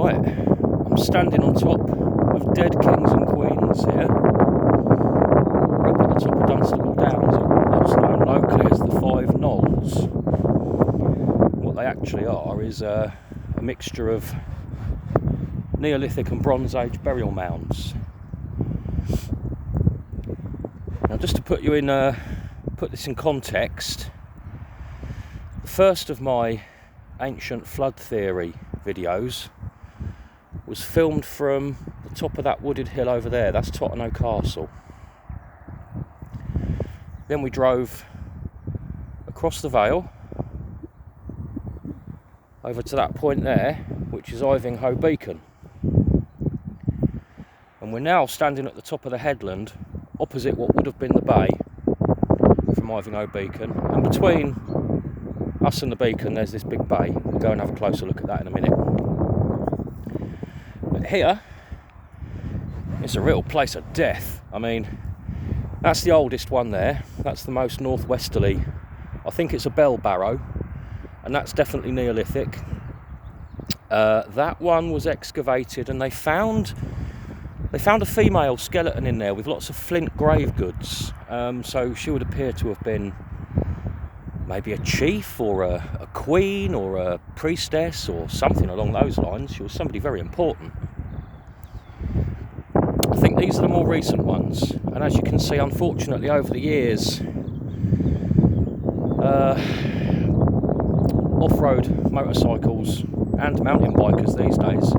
Right, I'm standing on top of dead kings and queens here. We're up at the top of Dunstable Downs, or what's known locally as the Five Knolls. What they actually are is a mixture of Neolithic and Bronze Age burial mounds. Now, just to put this in context, the first of my ancient flood theory videos was filmed from the top of that wooded hill over there. That's Tottenham Castle. Then we drove across the vale over to that point there, which is Ivinghoe Beacon. And we're now standing at the top of the headland opposite what would have been the bay from Ivinghoe Beacon. And between us and the beacon there's this big bay. We'll go and have a closer look at that in a minute. But here, it's a real place of death. I mean, that's the oldest one there. That's the most northwesterly. I think it's a bell barrow, and that's definitely Neolithic. That one was excavated, and they found a female skeleton in there with lots of flint grave goods. So she would appear to have been maybe a chief or a queen or a priestess or something along those lines. She was somebody very important. I think these are the more recent ones, and as you can see, unfortunately, over the years, off-road motorcycles and mountain bikers these days,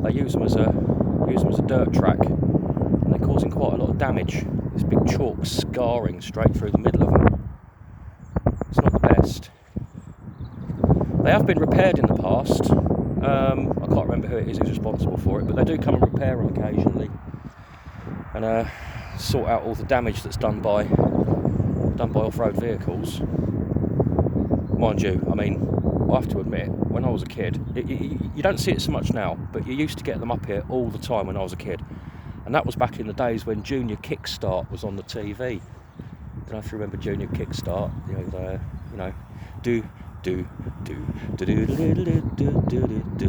they use them as a dirt track, and they're causing quite a lot of damage. This big chalk scarring straight through the middle of them. It's not the best. They have been repaired in the past. I can't remember who it is who's responsible for it, but they do come and repair them occasionally and sort out all the damage that's done by off-road vehicles. Mind you, I mean, I have to admit, when I was a kid, you don't see it so much now, but you used to get them up here all the time when I was a kid, and that was back in the days when Junior Kickstart was on the TV. I don't know if you remember Junior Kickstart, you know, do do do do do do do do do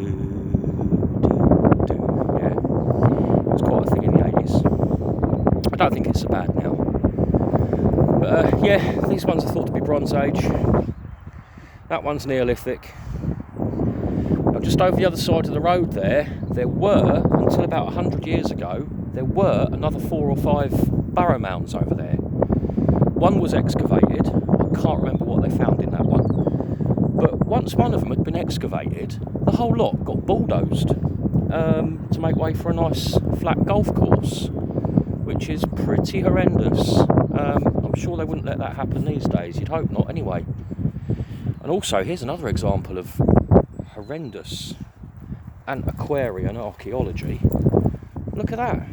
do. Yeah, it was quite a thing in the 80s. I don't think it's so bad now. But yeah, these ones are thought to be Bronze Age. That one's Neolithic. Now, just over the other side of the road there were, until about 100 years ago, there were another 4 or 5 barrow mounds over there. One was excavated. I can't remember what they found in that one. But once one of them had been excavated, the whole lot got bulldozed to make way for a nice flat golf course, which is pretty horrendous. I'm sure they wouldn't let that happen these days. You'd hope not, anyway. And also, here's another example of horrendous antiquarian archaeology. Look at that.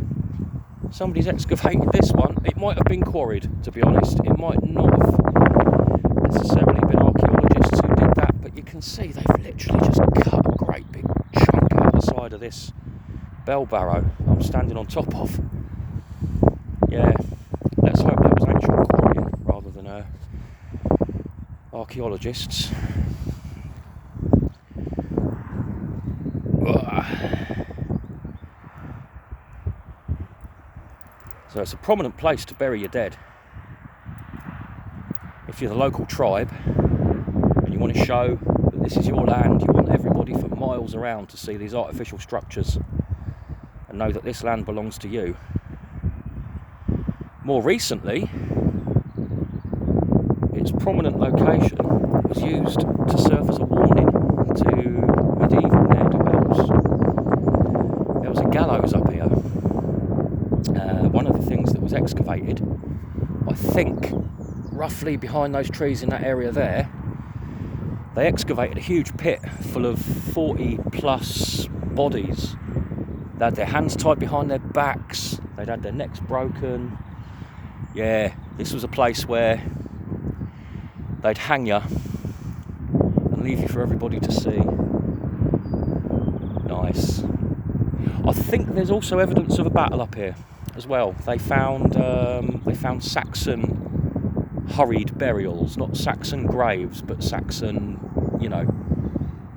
Somebody's excavated this one. It might have been quarried, to be honest. It might not have necessarily been archaeologists who did that, but you can see they've literally just cut a great big chunk out the side of this bell barrow I'm standing on top of. Yeah, let's hope that was ancient quarrying rather than archaeologists. So it's a prominent place to bury your dead. If you're the local tribe and you want to show that this is your land, you want everybody for miles around to see these artificial structures and know that this land belongs to you. More recently, its prominent location was used to serve as a warning to medieval ne'er-do-wells. There was a gallows up here. One of the things that was excavated, I think, roughly behind those trees in that area there, they excavated a huge pit full of 40 plus bodies. They had their hands tied behind their backs, they'd had their necks broken. Yeah, this was a place where they'd hang you and leave you for everybody to see. Nice. I think there's also evidence of a battle up here as well. They found Saxon hurried burials, not Saxon graves, but Saxon,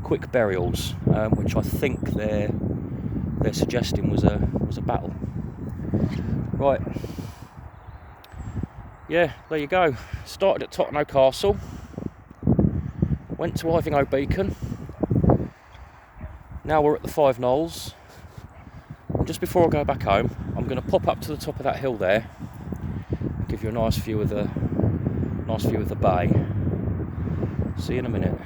quick burials, which I think they're suggesting was a battle. Right. Yeah, there you go. Started at Tottenham Castle, went to Ivinghoe Beacon. Now we're at the Five Knolls. And just before I go back home, I'm going to pop up to the top of that hill there, give you a nice view of the bay. See you in a minute.